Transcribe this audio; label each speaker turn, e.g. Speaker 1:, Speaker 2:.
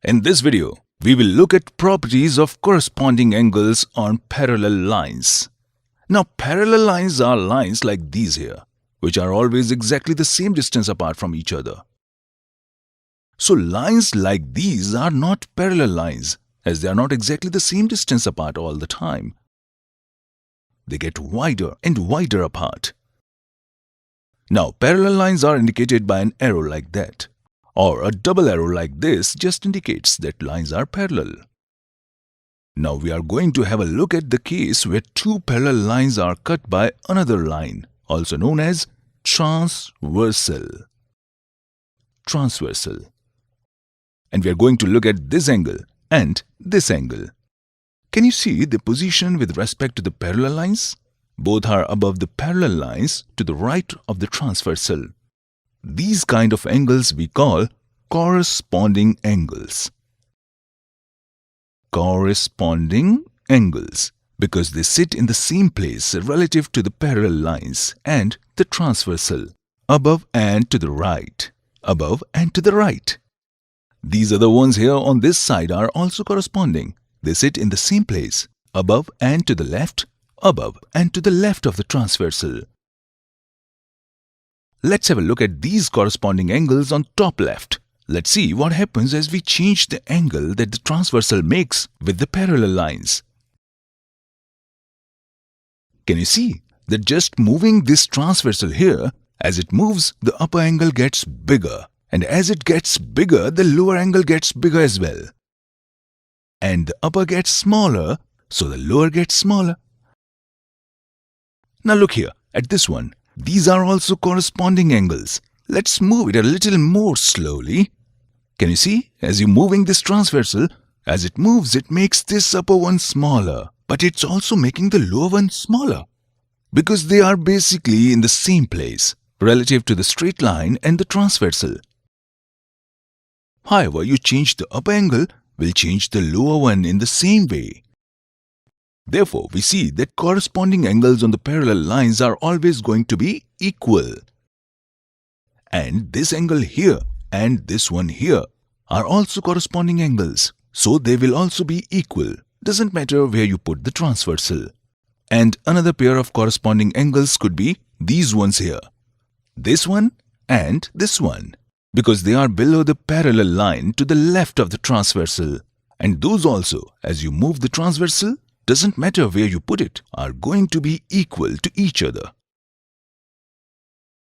Speaker 1: In this video, we will look at properties of corresponding angles on parallel lines. Now, parallel lines are lines like these here, which are always exactly the same distance apart from each other. So, lines like these are not parallel lines, as they are not exactly the same distance apart all the time. They get wider and wider apart. Now, parallel lines are indicated by an arrow like that, or a double arrow like this just indicates that lines are parallel. Now we are going to have a look at the case where two parallel lines are cut by another line, also known as transversal. And we are going to look at this angle and this angle. Can you see the position with respect to the parallel lines? Both are above the parallel lines to the right of the transversal. These kind of angles we call corresponding angles. Corresponding angles because they sit in the same place relative to the parallel lines and the transversal, above and to the right, above and to the right. These other ones here on this side are also corresponding. They sit in the same place, above and to the left, above and to the left of the transversal. Let's have a look at these corresponding angles on top left. Let's see what happens as we change the angle that the transversal makes with the parallel lines. Can you see that just moving this transversal here, as it moves, the upper angle gets bigger, and as it gets bigger, the lower angle gets bigger as well. And the upper gets smaller, so the lower gets smaller. Now look here at this one. These are also corresponding angles. Let's move it a little more slowly. Can you see? As you're moving this transversal, as it moves, it makes this upper one smaller. But it's also making the lower one smaller. Because they are basically in the same place, relative to the straight line and the transversal. However, you change the upper angle, will change the lower one in the same way. Therefore, we see that corresponding angles on the parallel lines are always going to be equal. And this angle here and this one here are also corresponding angles. So they will also be equal. Doesn't matter where you put the transversal. And another pair of corresponding angles could be these ones here. This one and this one. Because they are below the parallel line to the left of the transversal. And those also, as you move the transversal, doesn't matter where you put it, are going to be equal to each other.